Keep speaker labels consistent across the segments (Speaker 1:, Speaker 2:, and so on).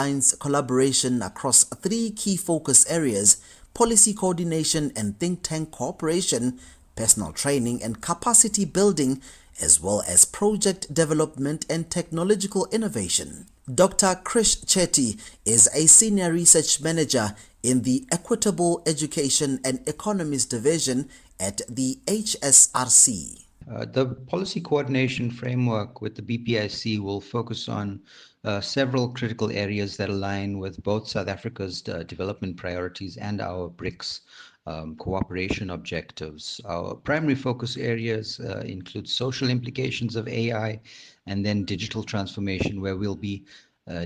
Speaker 1: Lines collaboration across three key focus areas: policy coordination and think tank cooperation, personal training and capacity building, as well as project development and technological innovation. Dr. Krish Chetty is a senior research manager in the Equitable Education and Economies Division at the HSRC.
Speaker 2: The policy coordination framework with the BPIC will focus on several critical areas that align with both South Africa's development priorities and our BRICS cooperation objectives. Our primary focus areas include social implications of AI and then digital transformation, where we'll be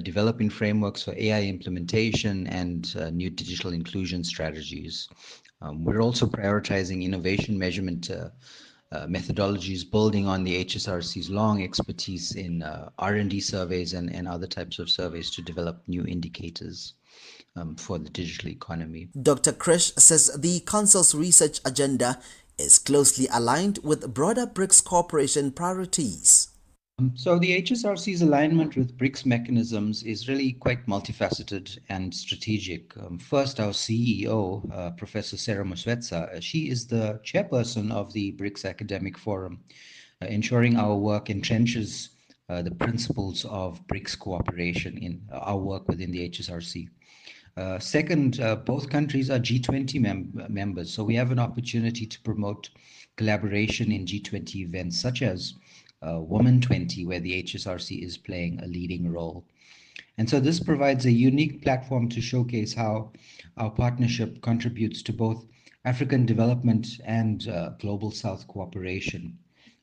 Speaker 2: developing frameworks for AI implementation and new digital inclusion strategies. We're also prioritizing innovation measurement methodologies, building on the HSRC's long expertise in R&D surveys and other types of surveys to develop new indicators for the digital economy.
Speaker 1: Dr. Krish says the Council's research agenda is closely aligned with broader BRICS cooperation priorities.
Speaker 2: So the HSRC's alignment with BRICS mechanisms is really quite multifaceted and strategic. First, our CEO, Professor Sarah Moswetsa, she is the chairperson of the BRICS Academic Forum, ensuring our work entrenches the principles of BRICS cooperation in our work within the HSRC. Second, both countries are G20 members, so we have an opportunity to promote collaboration in G20 events such as Women 20, where the HSRC is playing a leading role. And so this provides a unique platform to showcase how our partnership contributes to both African development and global South cooperation.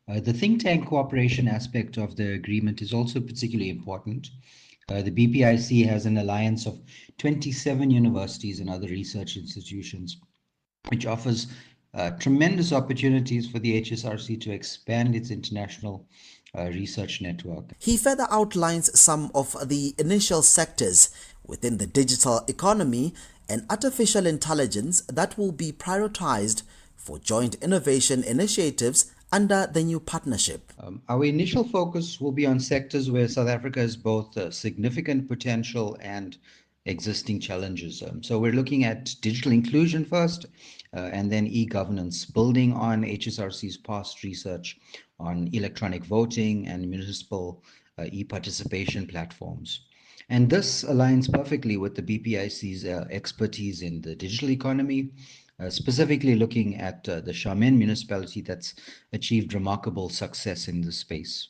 Speaker 2: The think tank cooperation aspect of the agreement is also particularly important. The BPIC has an alliance of 27 universities and other research institutions, which offers tremendous opportunities for the HSRC to expand its international research network.
Speaker 1: He further outlines some of the initial sectors within the digital economy and artificial intelligence that will be prioritized for joint innovation initiatives under the new partnership.
Speaker 2: Our initial focus will be on sectors where South Africa has both significant potential and existing challenges. So we're looking at digital inclusion first, and then e-governance, building on HSRC's past research on electronic voting and municipal e-participation platforms. And this aligns perfectly with the BPIC's expertise in the digital economy, specifically looking at the Xiamen municipality that's achieved remarkable success in this space.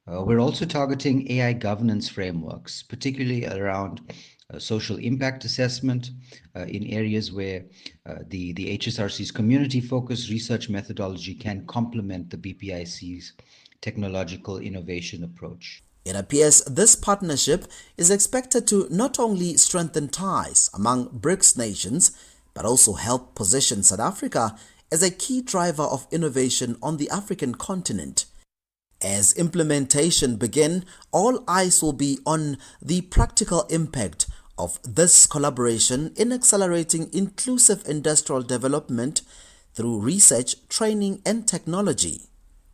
Speaker 2: We're also targeting AI governance frameworks, particularly around social impact assessment in areas where the HSRC's community-focused research methodology can complement the BPIC's technological innovation approach.
Speaker 1: It appears this partnership is expected to not only strengthen ties among BRICS nations, but also help position South Africa as a key driver of innovation on the African continent. As implementation begins, all eyes will be on the practical impact of this collaboration in accelerating inclusive industrial development through research, training and technology.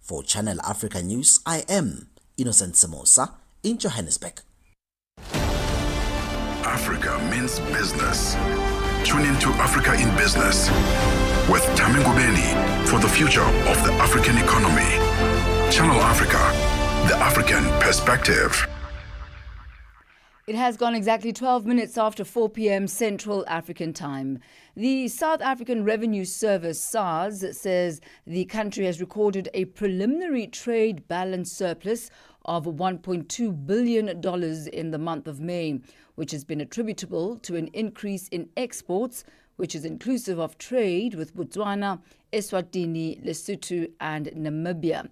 Speaker 1: For Channel Africa News, I am Innocent Samosa in Johannesburg.
Speaker 3: Africa means business. Tune into Africa in Business with Thami Ngubeni for the future of the African economy. Channel Africa, the African perspective.
Speaker 4: It has gone exactly 12 minutes after 4 p.m. Central African time. The South African Revenue Service, SARS, says the country has recorded a preliminary trade balance surplus of $1.2 billion in the month of May, which has been attributable to an increase in exports, which is inclusive of trade with Botswana, Eswatini, Lesotho and Namibia.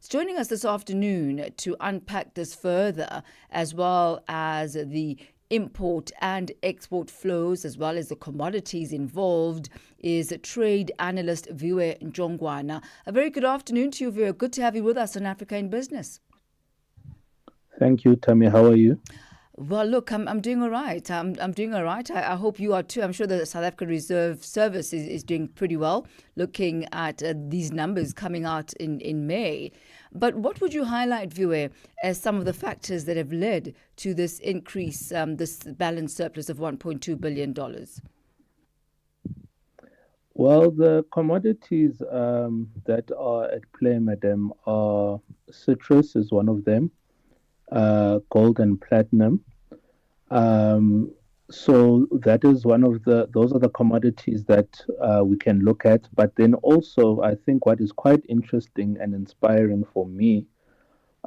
Speaker 4: Joining us this afternoon to unpack this further, as well as the import and export flows, as well as the commodities involved, is trade analyst Viwe Njongwana. A very good afternoon to you, Viwe. Good to have you with us on Africa in Business.
Speaker 5: Thank you, Thami. How are you?
Speaker 4: Well, look, I'm doing all right. I'm doing all right. I hope you are too. I'm sure the South African Reserve Service is doing pretty well, looking at these numbers coming out in May. But what would you highlight, Viewer, as some of the factors that have led to this increase, this balance surplus of $1.2 billion?
Speaker 5: Well, the commodities that are at play, madam, are citrus is one of them, gold and platinum. So that is one of those are the commodities that we can look at. But then also, I think what is quite interesting and inspiring for me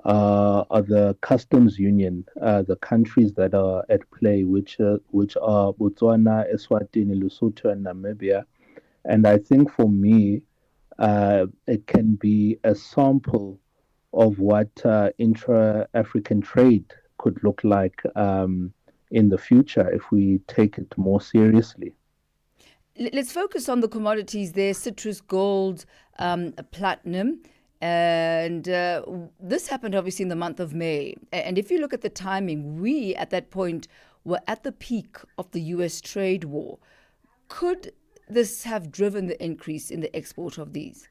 Speaker 5: are the customs union, the countries that are at play, which are Botswana, Eswatini, Lesotho, and Namibia. And I think for me, it can be a sample of what intra-African trade could look like in the future if we take it more seriously.
Speaker 4: Let's focus on the commodities there: citrus, gold, platinum. And this happened obviously in the month of May. And if you look at the timing, we at that point were at the peak of the US trade war. Could this have driven the increase in the export of these?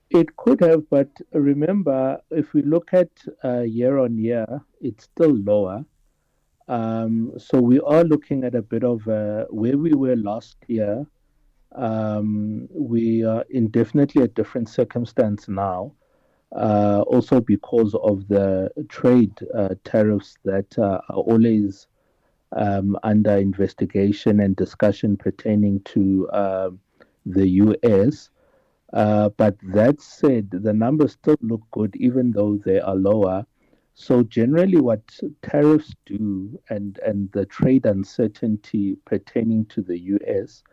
Speaker 5: It could have, but remember, if we look at year on year, it's still lower. So we are looking at a bit of where we were last year. We are in definitely a different circumstance now, also because of the trade tariffs that are always under investigation and discussion pertaining to the US. But that said, the numbers still look good, even though they are lower. So generally, what tariffs do and the trade uncertainty pertaining to the US,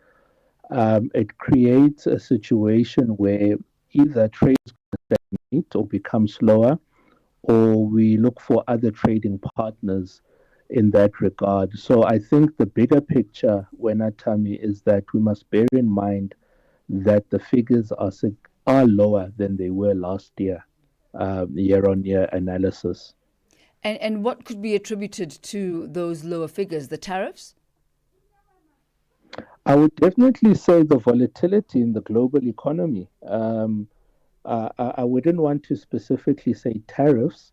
Speaker 5: it creates a situation where either trade stagnate or become slower, or we look for other trading partners in that regard. So I think the bigger picture, Thami, is that we must bear in mind that the figures are lower than they were last year, year-on-year analysis.
Speaker 4: And what could be attributed to those lower figures? The tariffs?
Speaker 5: I would definitely say the volatility in the global economy. I wouldn't want to specifically say tariffs.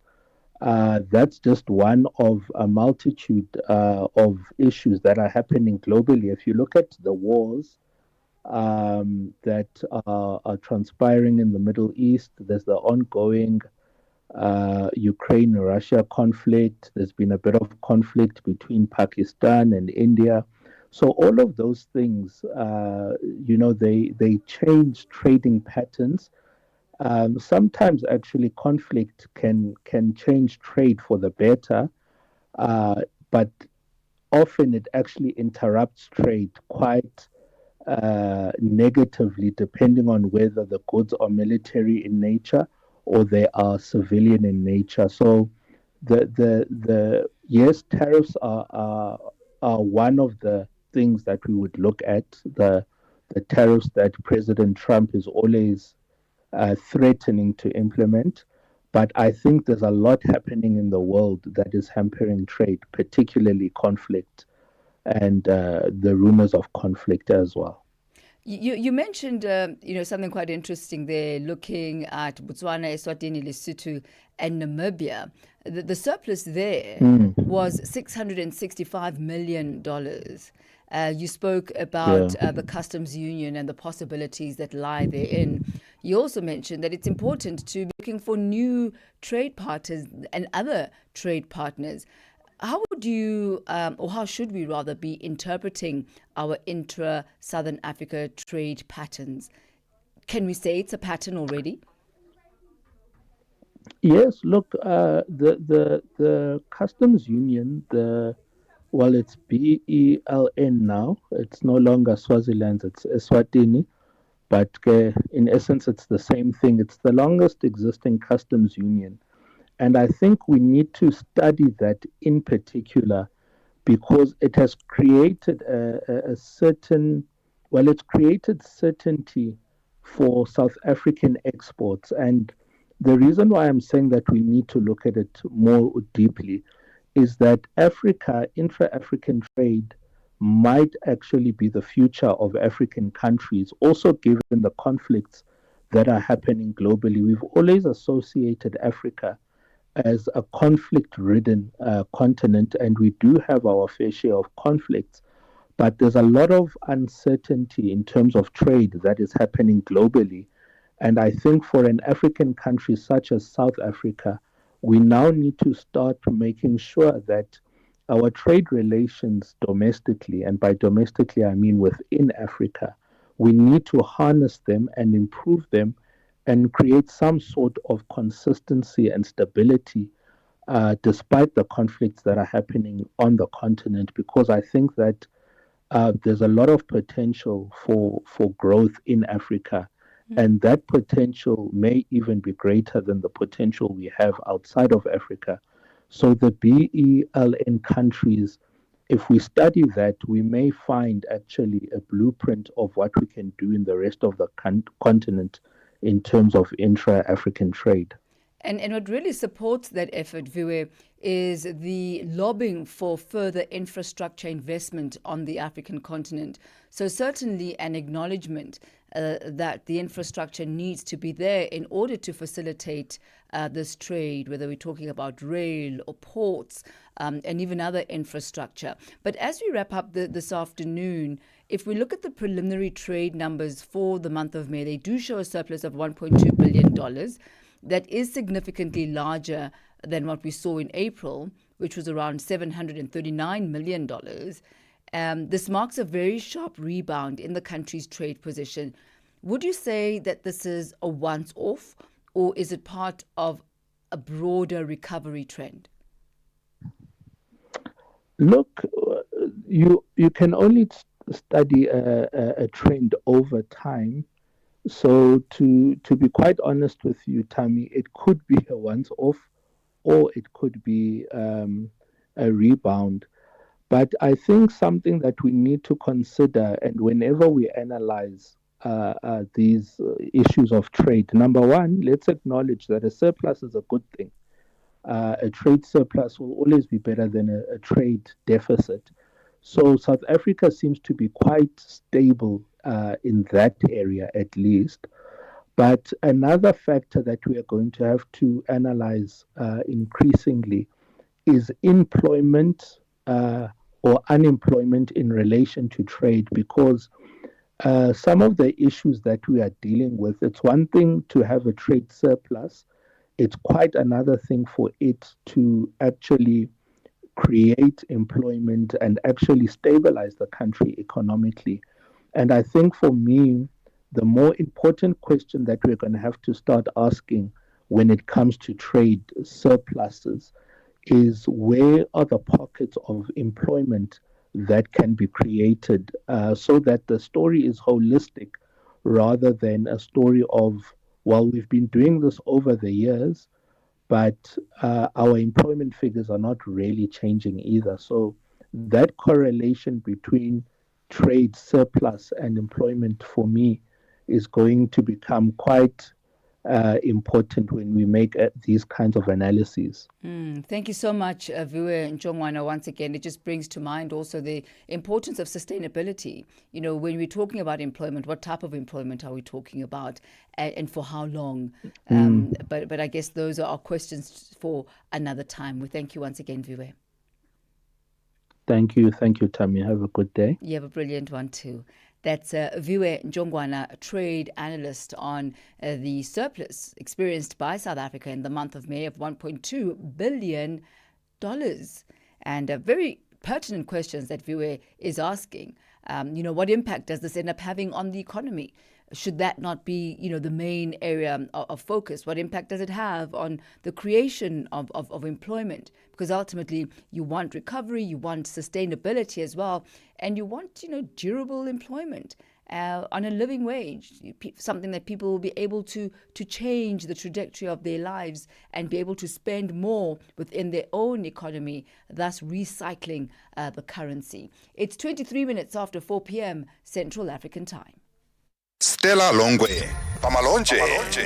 Speaker 5: That's just one of a multitude of issues that are happening globally. If you look at the wars that are transpiring in the Middle East, there's the ongoing Ukraine-Russia conflict. There's been a bit of conflict between Pakistan and India. So all of those things, they change trading patterns. Sometimes actually conflict can change trade for the better, but often it actually interrupts trade quite negatively, depending on whether the goods are military in nature or they are civilian in nature. So the yes, tariffs are one of the things that we would look at, the tariffs that President Trump is always threatening to implement. But I think there's a lot happening in the world that is hampering trade, particularly conflict and the rumors of conflict as well.
Speaker 4: You mentioned something quite interesting there, looking at Botswana, Eswatini, Lesotho, and Namibia. The surplus there was $665 million. You spoke about the customs union and the possibilities that lie therein. You also mentioned that it's important to be looking for new trade partners and other trade partners. How would you, or how should we rather, be interpreting our intra-Southern Africa trade patterns? Can we say it's a pattern already?
Speaker 5: Yes, look, the customs union, it's BELN now. It's no longer Swaziland, it's Eswatini. But in essence, it's the same thing. It's the longest existing customs union. And I think we need to study that in particular because it has created it's created certainty for South African exports. And the reason why I'm saying that we need to look at it more deeply is that Africa, intra-African trade, might actually be the future of African countries, also given the conflicts that are happening globally. We've always associated Africa as a conflict-ridden continent, and we do have our fair share of conflicts. But there's a lot of uncertainty in terms of trade that is happening globally. And I think for an African country such as South Africa, we now need to start making sure that our trade relations domestically, and by domestically I mean within Africa, we need to harness them and improve them and create some sort of consistency and stability despite the conflicts that are happening on the continent, because I think that there's a lot of potential for growth in Africa. And that potential may even be greater than the potential we have outside of Africa. So the BELN countries, if we study that, we may find actually a blueprint of what we can do in the rest of the continent in terms of intra-African trade.
Speaker 4: And what really supports that effort, Viwe, is the lobbying for further infrastructure investment on the African continent. So certainly an acknowledgement that the infrastructure needs to be there in order to facilitate this trade, whether we're talking about rail or ports and even other infrastructure. But as we wrap up this afternoon, if we look at the preliminary trade numbers for the month of May, they do show a surplus of $1.2 billion. That is significantly larger than what we saw in April, which was around $739 million. This marks a very sharp rebound in the country's trade position. Would you say that this is a once-off, or is it part of a broader recovery trend?
Speaker 5: Look, you can only study a trend over time. So to be quite honest with you, Thami, it could be a once-off or it could be a rebound. But I think something that we need to consider, and whenever we analyze these issues of trade, number one, let's acknowledge that a surplus is a good thing. A trade surplus will always be better than a trade deficit. So South Africa seems to be quite stable in that area at least. But another factor that we are going to have to analyze increasingly is employment or unemployment in relation to trade, because some of the issues that we are dealing with, it's one thing to have a trade surplus. It's quite another thing for it to actually create employment and actually stabilize the country economically. And I think for me, the more important question that we're going to have to start asking when it comes to trade surpluses is, where are the pockets of employment that can be created so that the story is holistic rather than a story of, well, we've been doing this over the years, but our employment figures are not really changing either. So that correlation between trade surplus and employment for me is going to become quite important when we make these kinds of analyses.
Speaker 4: Thank you so much, Viwe Njongwana. Once again, it just brings to mind also the importance of sustainability. You know, when we're talking about employment, what type of employment are we talking about, and for how long? But I guess those are our questions for another time. We thank you once again, Viwe.
Speaker 5: Thank you, Thami. Have a good day.
Speaker 4: You have a brilliant one too. That's Viwe Njongwana, a trade analyst on the surplus experienced by South Africa in the month of May of $1.2 billion. And very pertinent questions that Viwe is asking. What impact does this end up having on the economy? Should that not be, the main area of focus? What impact does it have on the creation of employment? Because ultimately you want recovery, you want sustainability as well, and you want, durable employment on a living wage, something that people will be able to change the trajectory of their lives and be able to spend more within their own economy, thus recycling the currency. It's 23 minutes after 4 p.m. Central African Time.
Speaker 3: Stella Longwe pamalonje.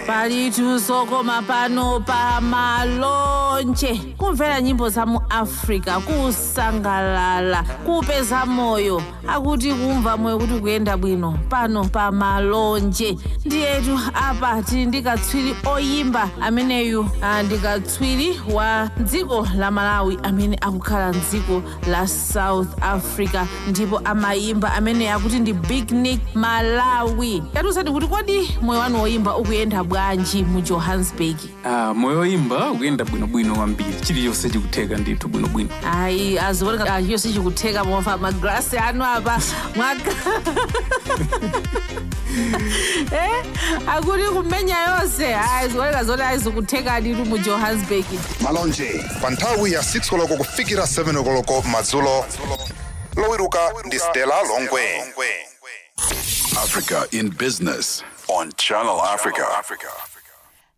Speaker 6: palitu sokoma pano pa malonje kumvera nyimbo za mu africa kusangalala kupeza moyo akuti kumva moyo kuti kuyenda bwino pano pa malonje ndiyetu apa tili ndi katswiri oyimba ameneyu ndi katswiri wa dziko la malawi amene akukhala mdziko la south africa ndipo amayimba amene akuti ndi Big Nick Malawi yatiuzani kuti kodi moyo wanu woyimba ukuyenda bwanji mu Johannesburg?
Speaker 7: Moyo woyimba ukuyenda bwinobwino kwambiri chiliyonse chikutheka ndithu bwinobwino.
Speaker 6: Ayi aziwoneka chiliyonse chikutheka mofa magrasi anu apa mwaka akuti kumenya yonse aziwoneka zoti azikutheka ndithu mu Johannesburg.
Speaker 3: Malonje pa nthawi ya 6 koloko kufikira 7 koloko madzulo. Lowiruka ndi Stella Longwe. Africa in Business on Channel Africa.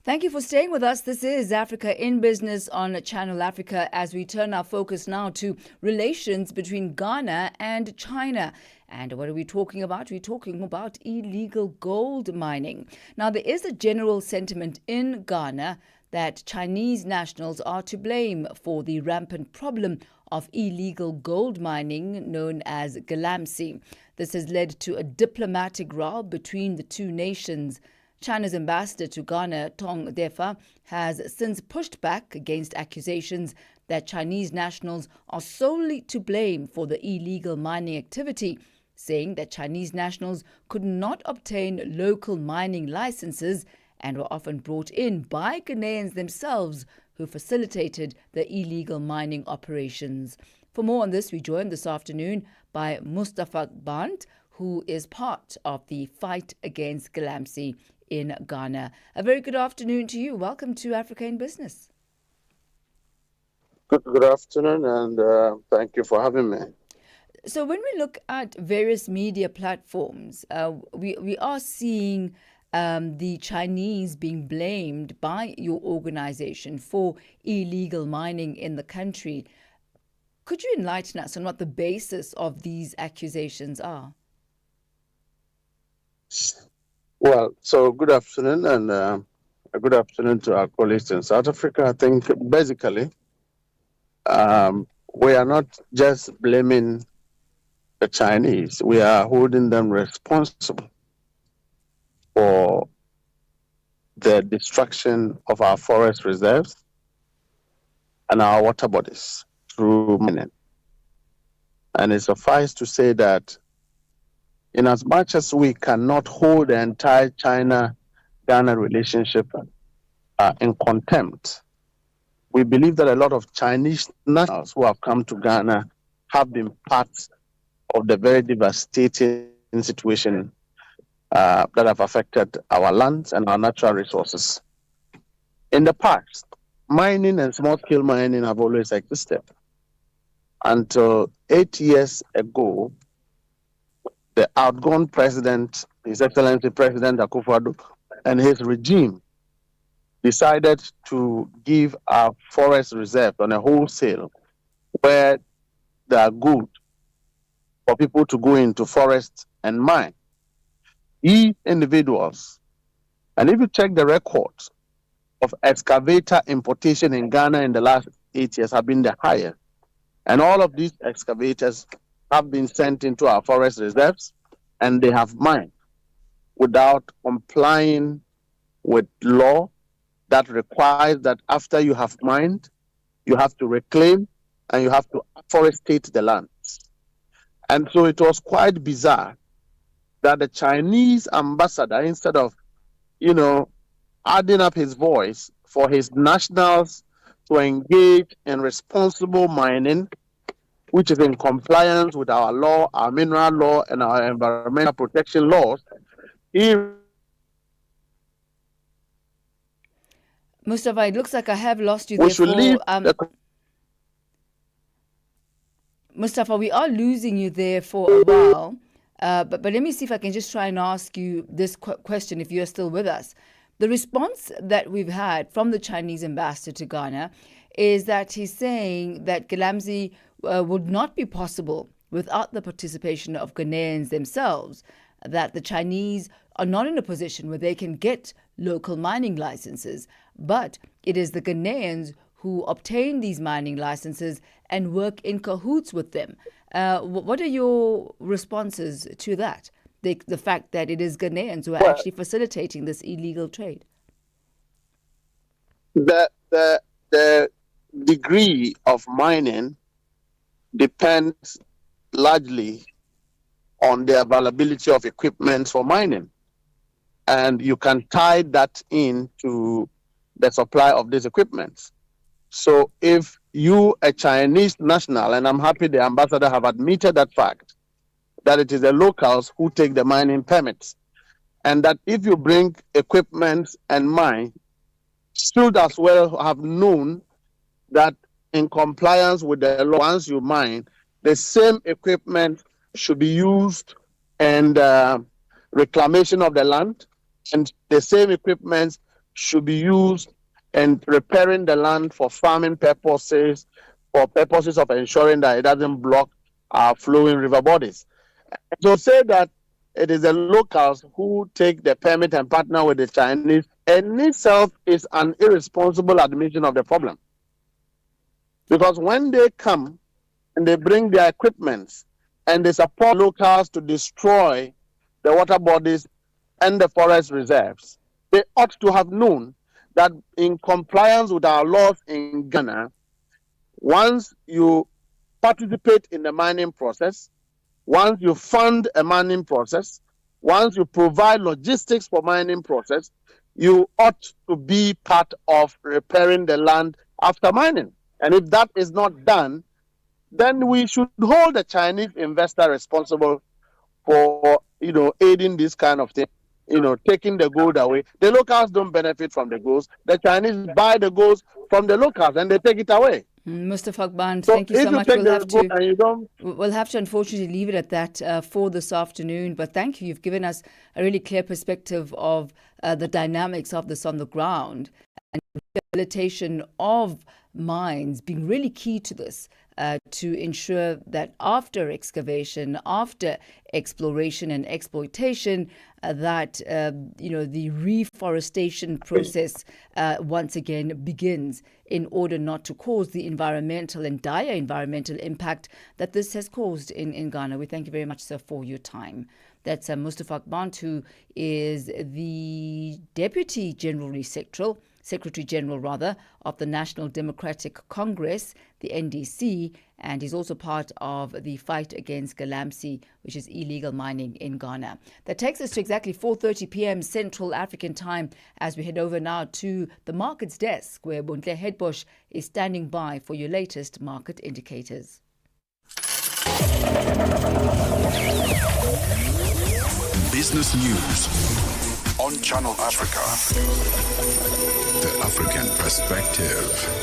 Speaker 4: Thank you for staying with us. This is Africa in Business on Channel Africa as we turn our focus now to relations between Ghana and China. And what are we talking about? We're talking about illegal gold mining. Now, there is a general sentiment in Ghana that Chinese nationals are to blame for the rampant problem of illegal gold mining known as galamsey. This has led to a diplomatic row between the two nations. China's ambassador to Ghana, Tong Defa, has since pushed back against accusations that Chinese nationals are solely to blame for the illegal mining activity, saying that Chinese nationals could not obtain local mining licenses and were often brought in by Ghanaians themselves who facilitated the illegal mining operations. For more on this, we joined this afternoon by Mustafa Band, who is part of the fight against galamsey in Ghana. A very good afternoon to you. Welcome to Africa in Business.
Speaker 8: Good afternoon, and thank you for having me.
Speaker 4: So when we look at various media platforms, we are seeing the Chinese being blamed by your organization for illegal mining in the country. Could you enlighten us on what the basis of these accusations are?
Speaker 8: Well, so good afternoon, and good afternoon to our colleagues in South Africa. I think basically we are not just blaming the Chinese, we are holding them responsible for the destruction of our forest reserves and our water bodies through mining. And it suffices to say that in as much as we cannot hold the entire China-Ghana relationship in contempt, we believe that a lot of Chinese nationals who have come to Ghana have been part of the very devastating situation that have affected our lands and our natural resources. In the past, mining and small-scale mining have always existed. Until 8 years ago, the outgone president, His Excellency President Akufo-Addo, and his regime decided to give our forest reserve on a wholesale where they are good for people to go into forests and mine. These individuals, and if you check the records of excavator importation in Ghana in the last 8 years, have been the highest. And all of these excavators have been sent into our forest reserves, and they have mined without complying with law that requires that after you have mined, you have to reclaim and you have to forestate the lands. And so it was quite bizarre that the Chinese ambassador, instead of, adding up his voice for his nationals to engage in responsible mining, which is in compliance with our law, our mineral law, and our environmental protection laws,
Speaker 4: Mustafa, it looks like I have lost you there. Mustafa, we are losing you there for a while. But let me see if I can just try and ask you this question if you're still with us. The response that we've had from the Chinese ambassador to Ghana is that he's saying that galamsey would not be possible without the participation of Ghanaians themselves. that the Chinese are not in a position where they can get local mining licenses, but it is the Ghanaians who obtain these mining licenses and work in cahoots with them. What are your responses to that? The fact that it is Ghanaians who are actually facilitating this illegal trade?
Speaker 8: The degree of mining depends largely on the availability of equipment for mining. And you can tie that into the supply of these equipment. So if you, a Chinese national, and I'm happy the ambassador have admitted that fact, that it is the locals who take the mining permits, and that if you bring equipment and mine, should as well have known that in compliance with the law, once you mine, the same equipment should be used and reclamation of the land, and the same equipment should be used in preparing the land for farming purposes, for purposes of ensuring that it doesn't block our flowing river bodies. So say that it is the locals who take the permit and partner with the Chinese, in itself is an irresponsible admission of the problem. Because when they come and they bring their equipment and they support locals to destroy the water bodies and the forest reserves, they ought to have known that in compliance with our laws in Ghana, once you participate in the mining process, once you fund a mining process, once you provide logistics for mining process, you ought to be part of repairing the land after mining. And if that is not done, then we should hold the Chinese investor responsible for, aiding this kind of thing, taking the gold away. The locals don't benefit from the gold. The Chinese buy the gold from the locals and they take it away.
Speaker 4: Mustafa Akban, thank you so much. We'll have to unfortunately leave it at that for this afternoon. But thank you. You've given us a really clear perspective of the dynamics of this on the ground, and rehabilitation of mines being really key to this, to ensure that after excavation, after exploration and exploitation, that the reforestation process once again begins, in order not to cause the environmental and dire environmental impact that this has caused in Ghana. We thank you very much, sir, for your time. That's Mustafa Akban, who is the Deputy Secretary General of the National Democratic Congress, the NDC, and he's also part of the fight against Galamsey, which is illegal mining in Ghana. That takes us to exactly 4:30 p.m. Central African time, as we head over now to the markets desk, where Bontle Hedbosch is standing by for your latest market indicators.
Speaker 3: Business News on Channel Africa. The African Perspective.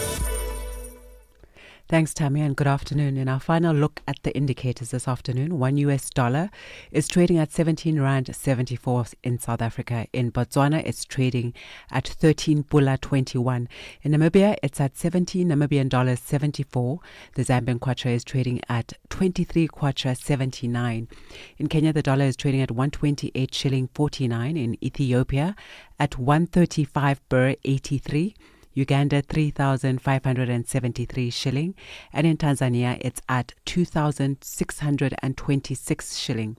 Speaker 9: Thanks, Thami, and good afternoon. In our final look at the indicators this afternoon, $1 is trading at 17 Rand 74 in South Africa. In Botswana, it's trading at 13 Pula 21. In Namibia, it's at 17 Namibian dollars 74. The Zambian kwacha is trading at 23 kwacha 79. In Kenya, the dollar is trading at 128 shilling 49. In Ethiopia, at 135 birr 83. Uganda 3,573 shilling, and in Tanzania it's at 2,626 shilling.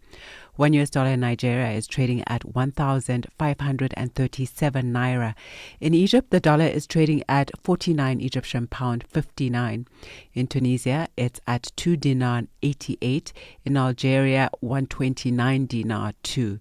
Speaker 9: $1 in Nigeria is trading at 1,537 naira. In Egypt, the dollar is trading at 49 Egyptian pound 59. In Tunisia, it's at 2 dinar 88. In Algeria, 129 dinar 2.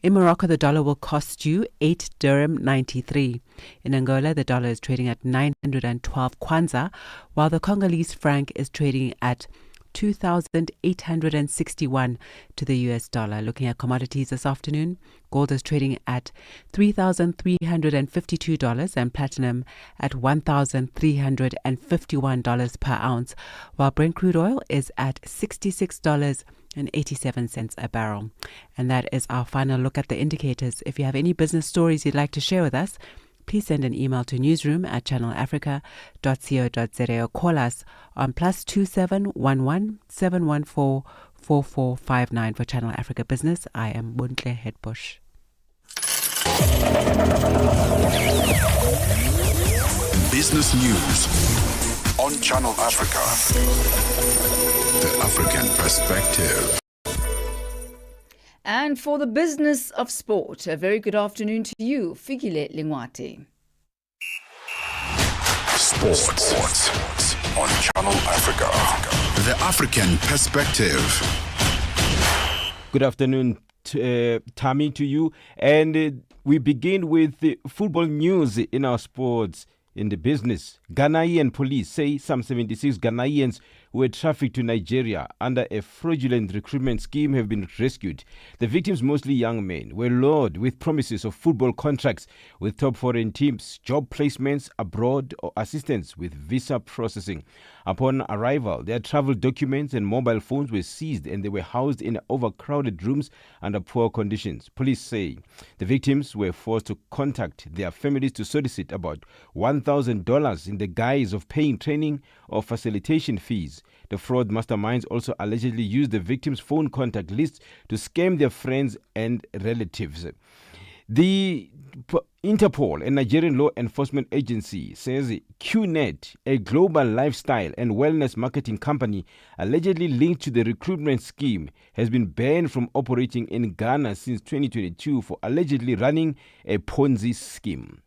Speaker 9: In Morocco, the dollar will cost you 8 dirham 93. In Angola, the dollar is trading at 912 kwanza, while the Congolese franc is trading at 2,861 to the US dollar. Looking at commodities this afternoon, gold is trading at $3,352 and platinum at $1,351 per ounce, while Brent crude oil is at $66.87 a barrel. And that is our final look at the indicators. If you have any business stories you'd like to share with us, please send an email to newsroom@channelafrica.co.za or call us on +27 11 714 4459 for Channel Africa Business. I am Buntle Headbush.
Speaker 3: Business news on Channel Africa. The African perspective.
Speaker 4: And for the business of sport, a very good afternoon to you, Figile Lingwati.
Speaker 3: Sports on Channel Africa. The African perspective.
Speaker 10: Good afternoon, Thami, to you. And we begin with the football news in our sports. In the business, Ghanaian police say some 76 Ghanaians who were trafficked to Nigeria under a fraudulent recruitment scheme have been rescued. The victims, mostly young men, were lured with promises of football contracts with top foreign teams, job placements abroad, or assistance with visa processing. Upon arrival, their travel documents and mobile phones were seized and they were housed in overcrowded rooms under poor conditions. Police say the victims were forced to contact their families to solicit about $1,000 in the guise of paying training or facilitation fees. The fraud masterminds also allegedly used the victims' phone contact lists to scam their friends and relatives. The Interpol, a Nigerian law enforcement agency, says QNet, a global lifestyle and wellness marketing company allegedly linked to the recruitment scheme, has been banned from operating in Ghana since 2022 for allegedly running a Ponzi scheme.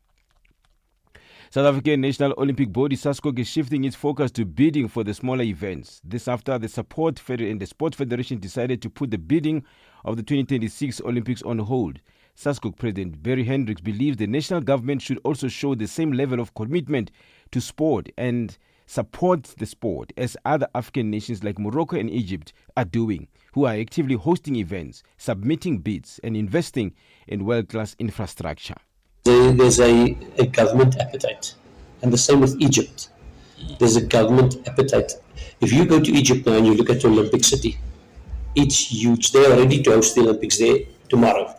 Speaker 10: South African National Olympic Body SASCOC is shifting its focus to bidding for the smaller events. This after the Sport Federation decided to put the bidding of the 2026 Olympics on hold. SASCOC President Barry Hendricks believes the national government should also show the same level of commitment to sport and support the sport as other African nations like Morocco and Egypt are doing, who are actively hosting events, submitting bids and investing in world-class infrastructure.
Speaker 11: There's a government appetite, and the same with Egypt. There's a government appetite. If you go to Egypt now and you look at the Olympic City, it's huge. They are ready to host the Olympics there tomorrow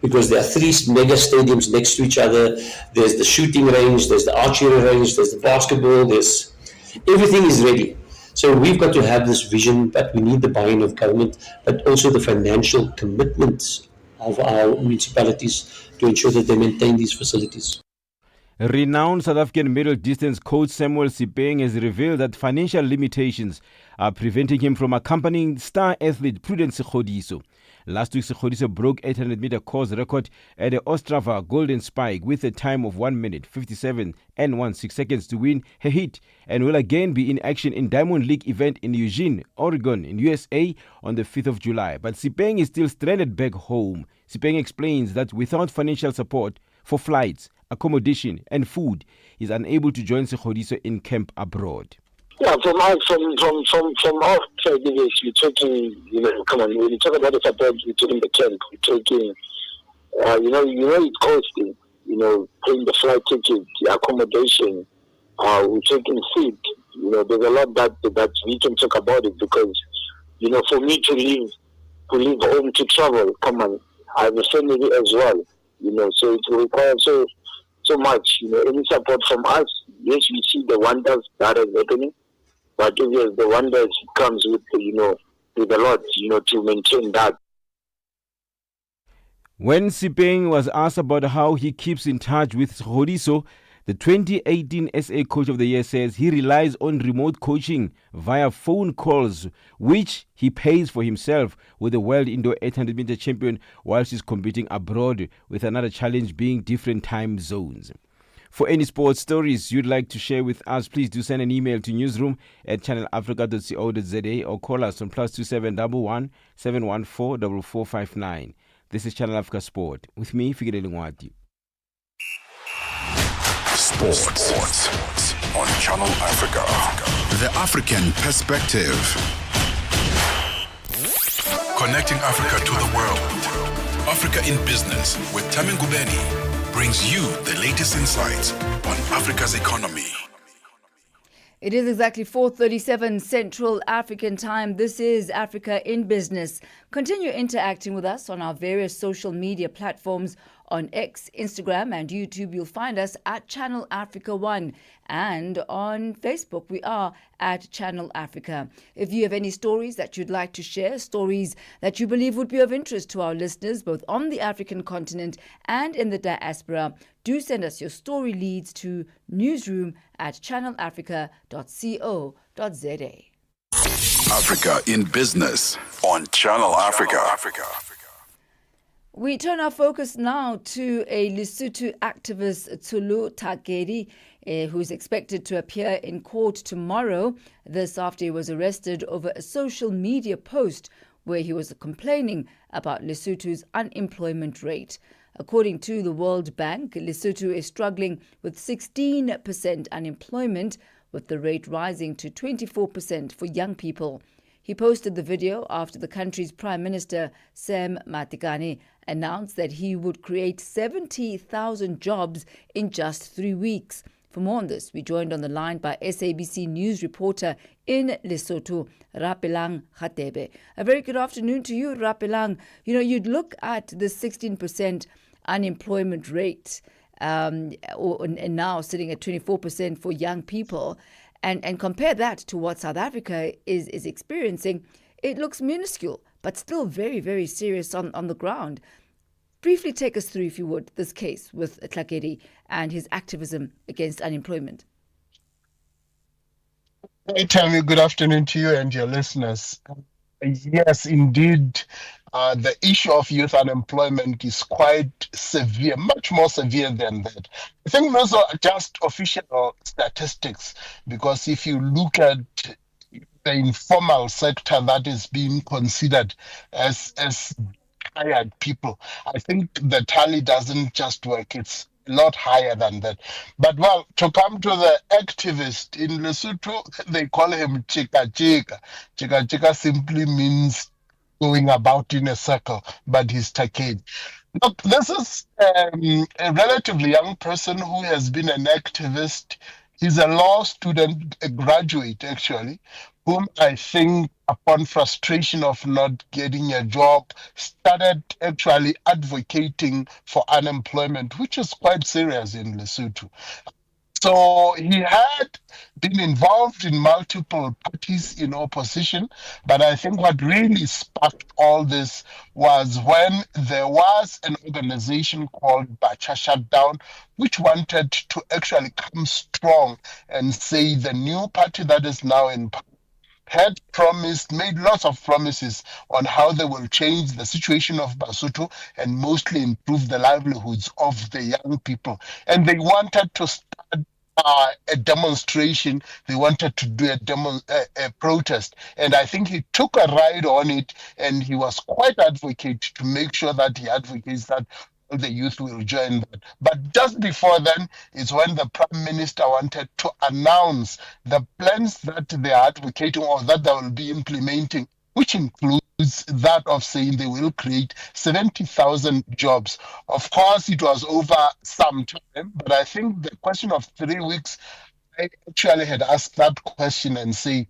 Speaker 11: because there are 3 mega stadiums next to each other. There's the shooting range, there's the archery range, there's the basketball, there's everything is ready. So we've got to have this vision, but we need the buy-in of government, but also the financial commitments of our municipalities to ensure that they maintain these facilities.
Speaker 10: Renowned South African middle distance coach Samuel Sipeng has revealed that financial limitations are preventing him from accompanying star athlete Prudence Sikhodiso. Last week, Sikhodiso broke 800-meter course record at the Ostrava Golden Spike with a time of 1 minute, 57 and 16 seconds to win her heat, and will again be in action in Diamond League event in Eugene, Oregon in USA on the 5th of July. But Sipeng is still stranded back home. Sipeng explains that without financial support for flights, accommodation and food, he is unable to join Sikhodiso in camp abroad.
Speaker 12: Yeah, from our side, we're talking, come on, when you talk about the support, we're talking the camp, we're talking, it's costing, paying the flight ticket, the accommodation, we're taking food, there's a lot that we can talk about it because, for me to leave home to travel, come on, I have a family as well, so it requires so much, any support from us. Yes, we see the wonders that are happening, but yes, the wonders comes with, with a lot, to maintain that.
Speaker 10: When Sipeng was asked about how he keeps in touch with Sikhodiso, the 2018 SA Coach of the Year says he relies on remote coaching via phone calls, which he pays for himself with the world indoor 800-meter champion whilst he's competing abroad, with another challenge being different time zones. For any sports stories you'd like to share with us, please do send an email to newsroom@channelafrica.co.za or call us on +2711 714 4459. This is Channel Africa Sport with me, Figile Lingwati.
Speaker 3: Sports on Channel Africa. The African perspective. Connecting Africa to the world. Africa in Business with Thami Ngubeni brings you the latest insights on Africa's economy.
Speaker 4: It is exactly 4:37 Central African Time. This is Africa in Business. Continue interacting with us on our various social media platforms On X, Instagram, and YouTube, you'll find us at Channel Africa 1. And on Facebook, we are at Channel Africa. If you have any stories that you'd like to share, stories that you believe would be of interest to our listeners, both on the African continent and in the diaspora, do send us your story leads to newsroom@channelafrica.co.za.
Speaker 3: Africa in Business on Channel Africa.
Speaker 4: We turn our focus now to a Lesotho activist, Tsulu Takedi, who is expected to appear in court tomorrow. This after he was arrested over a social media post where he was complaining about Lesotho's unemployment rate. According to the World Bank, Lesotho is struggling with 16% unemployment, with the rate rising to 24% for young people. He posted the video after the country's Prime Minister, Sam Matekane, announced that he would create 70,000 jobs in just 3 weeks. For more on this, we joined on the line by SABC News reporter in Lesotho, Rapelang Khatebe. A very good afternoon to you, Rapelang. You know, you'd look at the 16% unemployment rate, and now sitting at 24% for young people, and compare that to what South Africa is experiencing. It looks minuscule, but still very, very serious on the ground. Briefly take us through, if you would, this case with Tlhakedi and his activism against unemployment.
Speaker 13: Hey, Thami, good afternoon to you and your listeners. Yes, indeed, the issue of youth unemployment is quite severe, much more severe than that. I think those are just official statistics, because if you look at the informal sector that is being considered as hired people, I think the tally doesn't just work. It's a lot higher than that. But well, to come to the activist in Lesotho, they call him Chika Chika. Chika Chika simply means going about in a circle, but he's Takedi. Look, this is a relatively young person who has been an activist. He's a law student, a graduate actually, whom I think upon frustration of not getting a job, started actually advocating for unemployment, which is quite serious in Lesotho. So he had been involved in multiple parties in opposition, but I think what really sparked all this was when there was an organization called Bacha Shutdown, which wanted to actually come strong and say the new party that is now in power had promised, made lots of promises on how they will change the situation of Basotho and mostly improve the livelihoods of the young people. And they wanted to start a demonstration. They wanted to do a protest. And I think he took a ride on it, and he was quite advocate to make sure that he advocates that the youth will join that. But just before then is when the Prime Minister wanted to announce the plans that they are advocating or that they will be implementing, which includes that of saying they will create 70,000 jobs. Of course, it was over some time, but I think the question of 3 weeks, I actually had asked that question and say,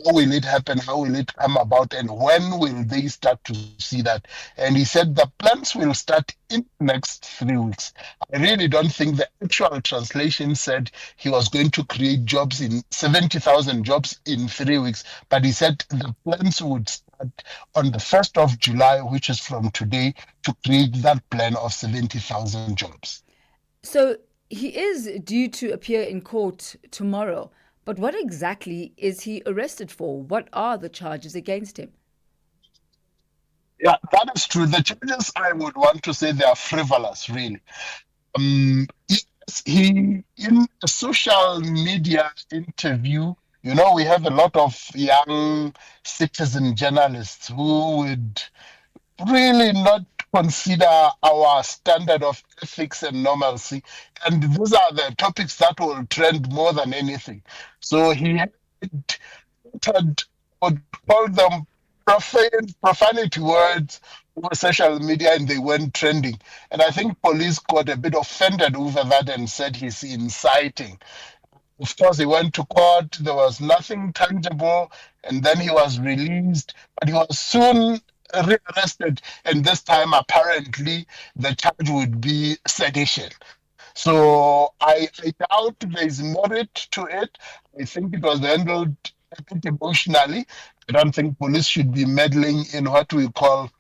Speaker 13: how will it happen? How will it come about? And when will they start to see that? And he said the plans will start in the next 3 weeks. I really don't think the actual translation said he was going to create jobs in 70,000 jobs in 3 weeks, but he said the plans would start on the 1st of July, which is from today, to create that plan of 70,000 jobs.
Speaker 4: So he is due to appear in court tomorrow. But what exactly is he arrested for? What are the charges against him?
Speaker 13: Yeah, that is true. The charges, I would want to say, they are frivolous, really. He, in a social media interview, you know, we have a lot of young citizen journalists who would really not consider our standard of ethics and normalcy. And these are the topics that will trend more than anything. So he had would call them profanity words over social media, and they went trending. And I think police got a bit offended over that and said he's inciting. Of course, he went to court. There was nothing tangible, and then he was released. But he was soon rearrested, and this time apparently the charge would be sedition. So I doubt there's merit to it. I think it was handled a bit emotionally. I don't think police should be meddling in what we call,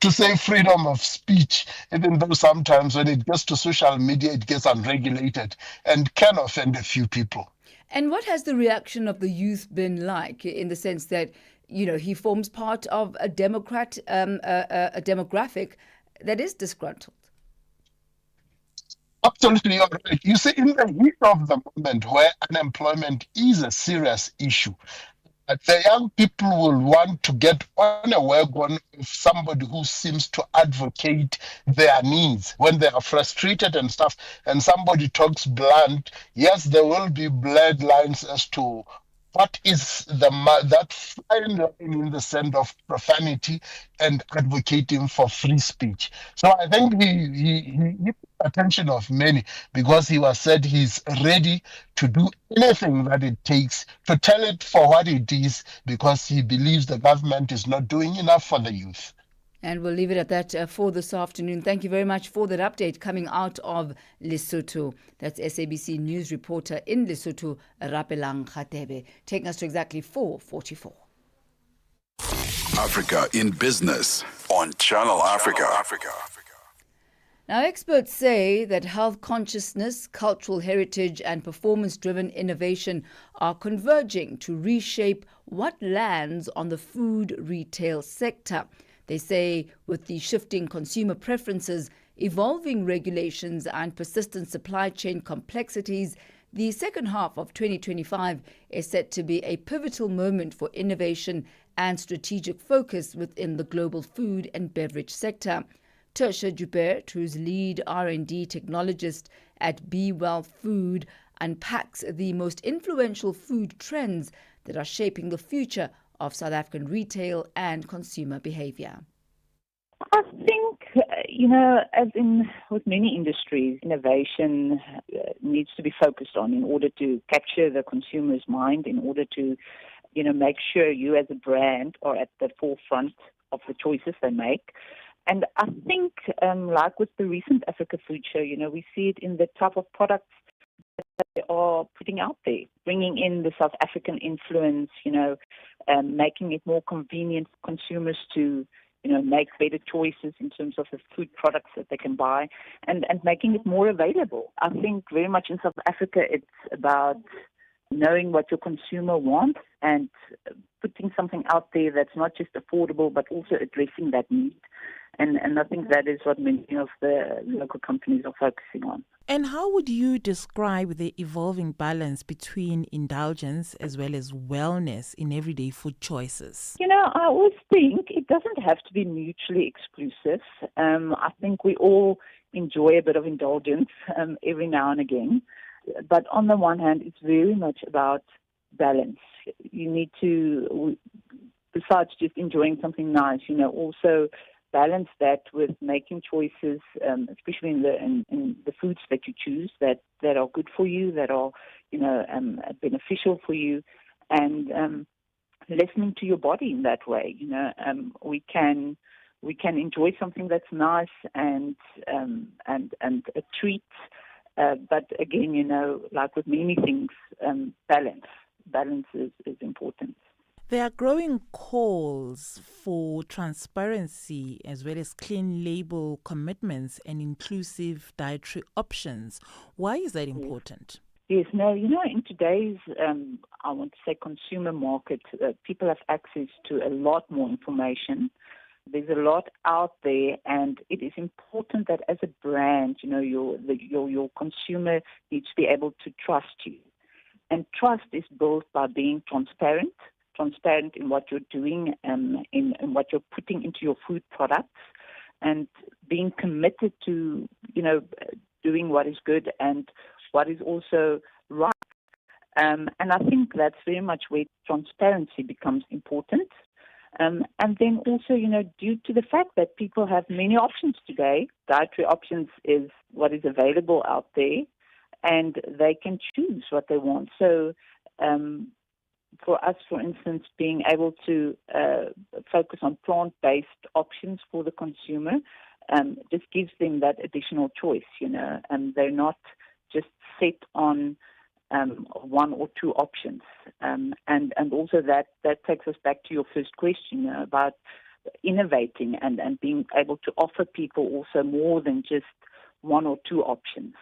Speaker 13: to say, freedom of speech, even though sometimes when it gets to social media, it gets unregulated and can offend a few people.
Speaker 4: And what has the reaction of the youth been like, in the sense that, he forms part of a democratic that is disgruntled?
Speaker 13: Absolutely, you're right. You see, in the heat of the moment where unemployment is a serious issue, the young people will want to get on a wagon of somebody who seems to advocate their needs when they are frustrated and stuff, and somebody talks blunt. Yes, there will be blurred lines as to what is that fine line in the sense of profanity and advocating for free speech. So I think he put attention of many, because he was said he's ready to do anything that it takes to tell it for what it is, because he believes the government is not doing enough for the youth.
Speaker 4: And we'll leave it at that for this afternoon. Thank you very much for that update coming out of Lesotho. That's SABC News reporter in Lesotho, Rapelang Khatebe, taking us to exactly 4:44.
Speaker 3: Africa in Business on Channel Africa.
Speaker 4: Now, experts say that health consciousness, cultural heritage and performance-driven innovation are converging to reshape what lands on the food retail sector. They say with the shifting consumer preferences, evolving regulations and persistent supply chain complexities, the second half of 2025 is set to be a pivotal moment for innovation and strategic focus within the global food and beverage sector. Tertia Joubert, who's lead R&D technologist at Be Well Food, unpacks the most influential food trends that are shaping the future of South African retail and consumer behavior.
Speaker 14: I think, as in with many industries, innovation needs to be focused on in order to capture the consumer's mind, in order to, make sure you as a brand are at the forefront of the choices they make. And I think, like with the recent Africa Food Show, we see it in the type of products that they are putting out there, bringing in the South African influence, making it more convenient for consumers to, make better choices in terms of the food products that they can buy, and making it more available. I think very much in South Africa, it's about knowing what your consumer wants and putting something out there that's not just affordable, but also addressing that need. And I think that is what many of the local companies are focusing on.
Speaker 15: And how would you describe the evolving balance between indulgence as well as wellness in everyday food choices?
Speaker 14: I always think it doesn't have to be mutually exclusive. I think we all enjoy a bit of indulgence every now and again. But on the one hand, it's very much about balance. You need to, besides just enjoying something nice, also balance that with making choices, especially in the foods that you choose that are good for you, that are beneficial for you, and listening to your body in that way. We can enjoy something that's nice and a treat, but again, like with many things, balance is important.
Speaker 15: There are growing calls for transparency as well as clean label commitments and inclusive dietary options. Why is that important?
Speaker 14: Yes, in today's, I want to say, consumer market, people have access to a lot more information. There's a lot out there, and it is important that as a brand, your consumer needs to be able to trust you. And trust is built by being transparent in what you're doing and in what you're putting into your food products, and being committed to, doing what is good and what is also right. And I think that's very much where transparency becomes important. And then also, due to the fact that people have many options today, dietary options is what is available out there, and they can choose what they want. So for us, for instance, being able to focus on plant-based options for the consumer just gives them that additional choice, and they're not just set on one or two options. And also that takes us back to your first question about innovating and being able to offer people also more than just one or two options.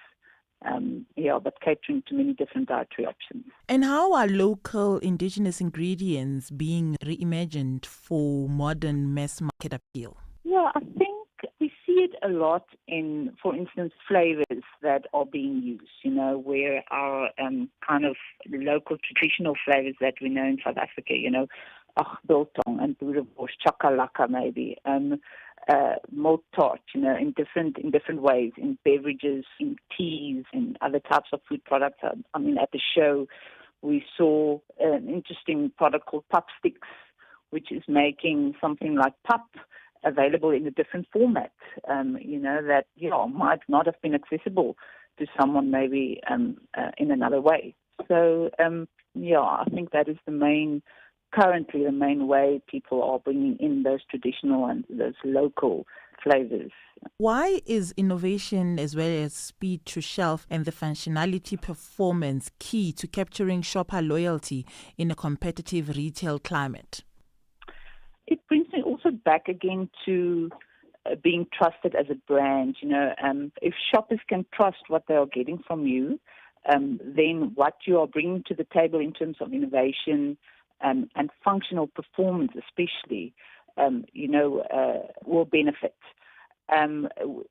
Speaker 14: But catering to many different dietary options.
Speaker 15: And how are local indigenous ingredients being reimagined for modern mass market appeal?
Speaker 14: Yeah, I think we see it a lot in, for instance, flavors that are being used, where our kind of local traditional flavors that we know in South Africa, biltong and boerewors, chakalaka maybe, milk tart, in different ways, in beverages, in teas, in other types of food products. I mean, at the show, we saw an interesting product called Pup Sticks, which is making something like pup available in a different format, that, might not have been accessible to someone maybe in another way. So, I think that is currently the main way people are bringing in those traditional and those local flavors.
Speaker 15: Why is innovation as well as speed to shelf and the functionality performance key to capturing shopper loyalty in a competitive retail climate?
Speaker 14: It brings me also back again to being trusted as a brand. If shoppers can trust what they are getting from you, then what you are bringing to the table in terms of innovation and functional performance especially, will benefit.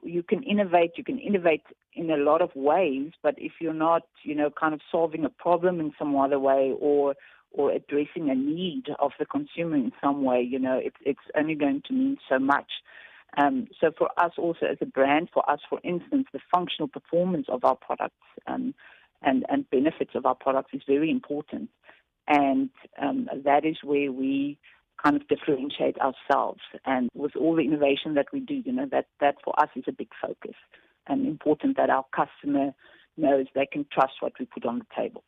Speaker 14: You can innovate in a lot of ways, but if you're not, kind of solving a problem in some other way or addressing a need of the consumer in some way, it's only going to mean so much. So for us also as a brand, for instance, the functional performance of our products and benefits of our products is very important. And that is where we kind of differentiate ourselves. And with all the innovation that we do, that for us is a big focus and important that our customer knows they can trust what we put on the table.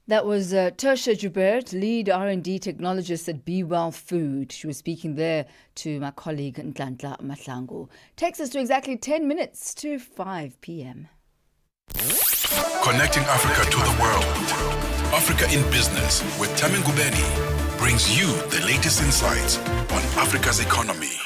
Speaker 4: That was Tertia Joubert, lead R&D technologist at Be Well Food. She was speaking there to my colleague Ntlantla Mahlangu. Takes us to exactly 10 minutes to 5 p.m.
Speaker 3: Connecting Africa to the world. Africa in Business with Thami Ngubeni brings you the latest insights on Africa's economy.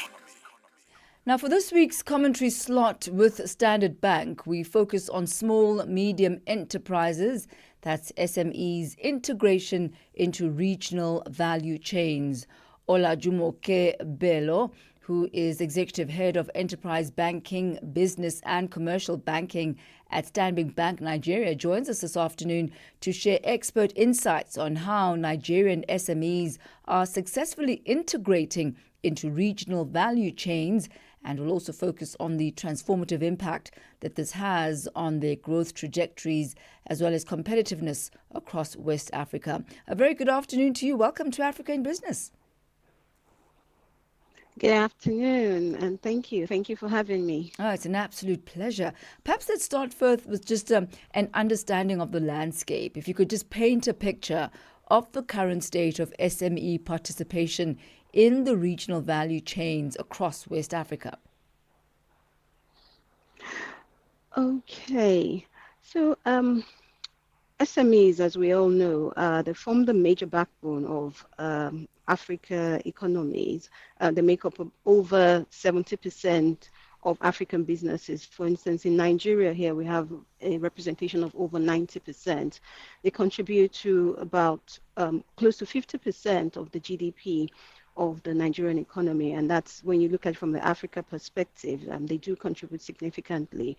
Speaker 4: Now, for this week's commentary slot with Standard Bank, we focus on small, medium enterprises, that's SMEs, integration into regional value chains. Olajumoke Bello, who is Executive Head of Enterprise Banking, Business and Commercial Banking at Standard Bank Nigeria, joins us this afternoon to share expert insights on how Nigerian SMEs are successfully integrating into regional value chains, and will also focus on the transformative impact that this has on their growth trajectories as well as competitiveness across West Africa. A very good afternoon to you. Welcome to Africa in Business.
Speaker 16: Good afternoon, and thank you. Thank you for having me.
Speaker 4: Oh, it's an absolute pleasure. Perhaps let's start first with just an understanding of the landscape. If you could just paint a picture of the current state of SME participation in the regional value chains across West Africa.
Speaker 16: Okay, so SMEs, as we all know, they form the major backbone of Africa economies. They make up over 70% of African businesses. For instance, in Nigeria here, we have a representation of over 90%. They contribute to about close to 50% of the GDP of the Nigerian economy, and that's when you look at it from the Africa perspective, they do contribute significantly.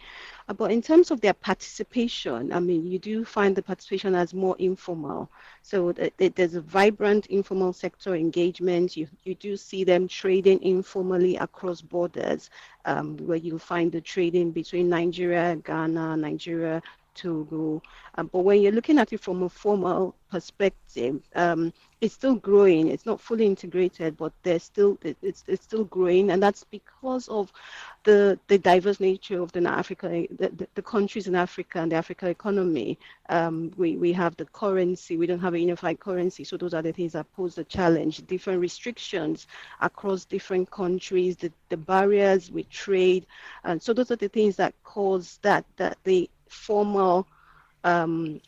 Speaker 16: But in terms of their participation, I mean, you do find the participation as more informal. So there's a vibrant informal sector engagement. You do see them trading informally across borders, where you find the trading between Nigeria, Ghana, Nigeria Togo. But when you're looking at it from a formal perspective, it's still growing. It's not fully integrated, but it's still growing, and that's because of the diverse nature of the countries in Africa and the Africa economy. We have the currency. We don't have a unified currency, so those are the things that pose the challenge. Different restrictions across different countries, the barriers with trade, and so those are the things that cause that the formal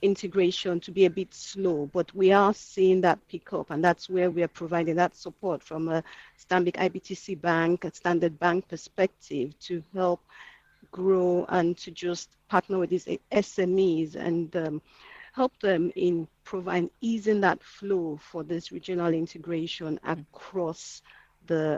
Speaker 16: integration to be a bit slow, but we are seeing that pick up, and that's where we are providing that support from a Stanbic IBTC Bank, a Standard Bank perspective to help grow and to just partner with these SMEs and help them in providing easing that flow for this regional integration across the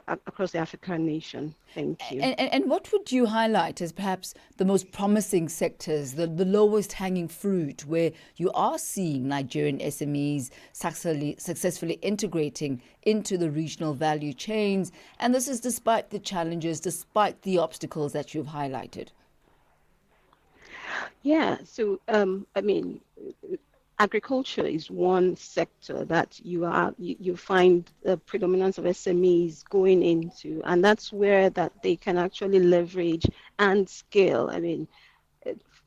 Speaker 16: African nation. Thank you.
Speaker 4: And what would you highlight as perhaps the most promising sectors, the lowest hanging fruit, where you are seeing Nigerian SMEs successfully integrating into the regional value chains? And this is despite the challenges, despite the obstacles that you've highlighted.
Speaker 16: Yeah, so agriculture is one sector that you find the predominance of SMEs going into, and that's where that they can actually leverage and scale.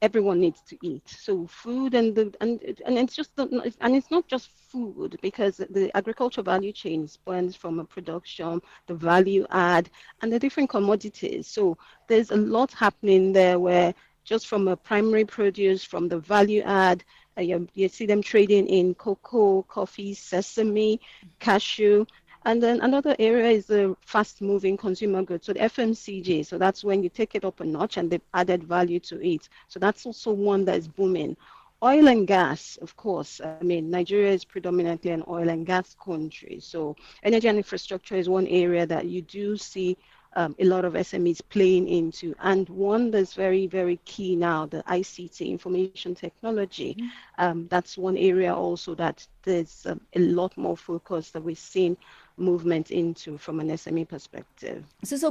Speaker 16: Everyone needs to eat, so food and it's not just food, because the agriculture value chain spans from a production, the value add, and the different commodities. So there's a lot happening there where just from a primary produce, from the value add, you see them trading in cocoa, coffee, sesame, cashew. And then another area is the fast-moving consumer goods, so the FMCG. So that's when you take it up a notch and they've added value to it. So that's also one that is booming. Oil and gas, of course. Nigeria is predominantly an oil and gas country. So energy and infrastructure is one area that you do see a lot of SMEs playing into, and one that's very, very key now, the ICT, information technology. That's one area also that there's a lot more focus that we're seeing movement into from an SME perspective.
Speaker 4: So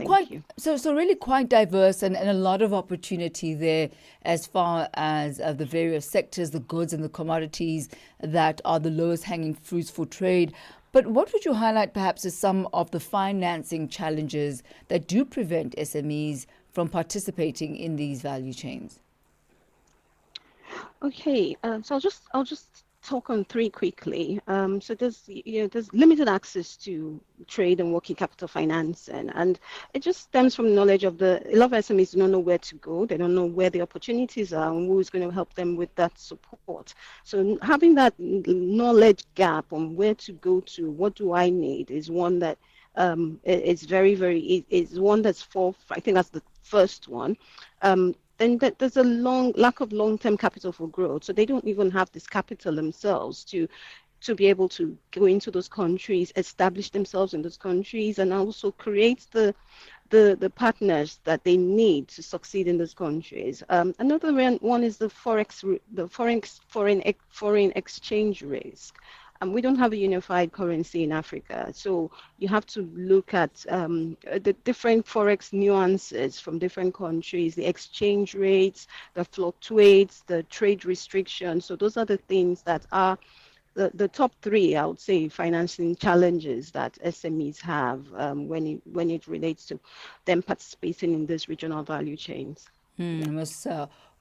Speaker 4: really quite diverse and a lot of opportunity there as far as the various sectors, the goods and the commodities that are the lowest hanging fruits for trade. But what would you highlight perhaps as some of the financing challenges that do prevent SMEs from participating in these value chains?
Speaker 16: Okay, so I'll just talk on three quickly. So there's limited access to trade and working capital financing, and it just stems from knowledge of a lot of SMEs do not know where to go. They don't know where the opportunities are and who is going to help them with that support. So having that knowledge gap on where to go to, what do I need, is one that is is one that's I think that's the first one. Then there's a lack of long-term capital for growth. So they don't even have this capital themselves to be able to go into those countries, establish themselves in those countries, and also create the partners that they need to succeed in those countries. Another one is the foreign exchange risk. We don't have a unified currency in Africa, so you have to look at the different forex nuances from different countries, the exchange rates, the fluctuates, the trade restrictions. So those are the things that are the top three, I would say, financing challenges that SMEs have when it relates to them participating in these regional value chains.
Speaker 4: Ms.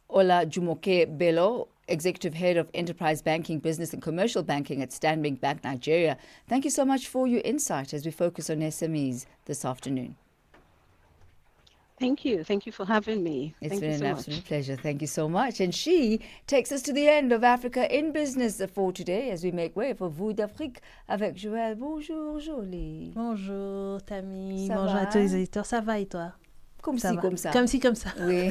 Speaker 4: Ola Jumoke Bello, Executive Head of Enterprise Banking, Business and Commercial Banking at Stanbic Bank Nigeria. Thank you so much for your insight as we focus on SMEs this afternoon.
Speaker 16: Thank you. Thank you for having me.
Speaker 4: It's been an absolute pleasure. Thank you so much. And she takes us to the end of Africa in Business for today as we make way for Vous d'Afrique avec Joël. Bonjour, Jolie.
Speaker 17: Bonjour, Thami.
Speaker 4: Ça
Speaker 17: Bonjour
Speaker 4: va?
Speaker 17: à tous les auditeurs. Ça va et toi?
Speaker 4: Comme
Speaker 17: ça
Speaker 4: ci,
Speaker 17: va.
Speaker 4: comme ça.
Speaker 17: Comme ci, comme ça.
Speaker 4: Oui.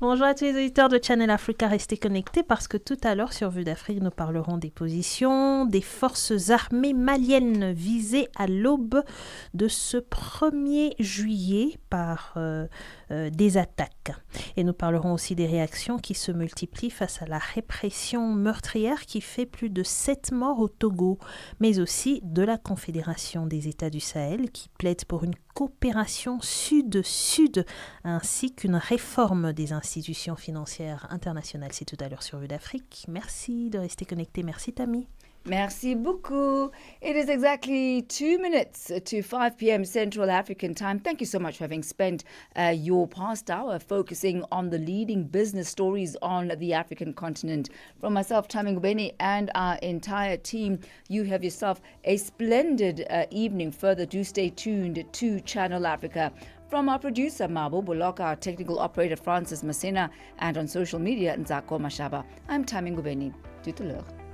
Speaker 17: Bonjour à tous les auditeurs de Channel Africa, restez connectés parce que tout à l'heure sur Vue d'Afrique, nous parlerons des positions des forces armées maliennes visées à l'aube de ce 1er juillet par des attaques. Et nous parlerons aussi des réactions qui se multiplient face à la répression meurtrière qui fait plus de 7 morts au Togo, mais aussi de la Confédération des États du Sahel qui plaide pour une coopération sud-sud ainsi qu'une réforme des institutions institutions financières internationales. C'est tout à l'heure sur Vue d'Afrique. Merci de rester connecté. Merci Thami.
Speaker 4: Merci beaucoup. It is exactly 2 minutes to 5 p.m. Central African time. Thank you so much for having spent your past hour focusing on the leading business stories on the African continent. From myself, Thami Ngubeni, and our entire team, you have yourself a splendid evening. Further, do stay tuned to Channel Africa. From our producer, Mabo Boloka, our technical operator, Francis Masena, and on social media, Nzako Mashaba, I'm Thami Ngubeni. Tout à l'heure.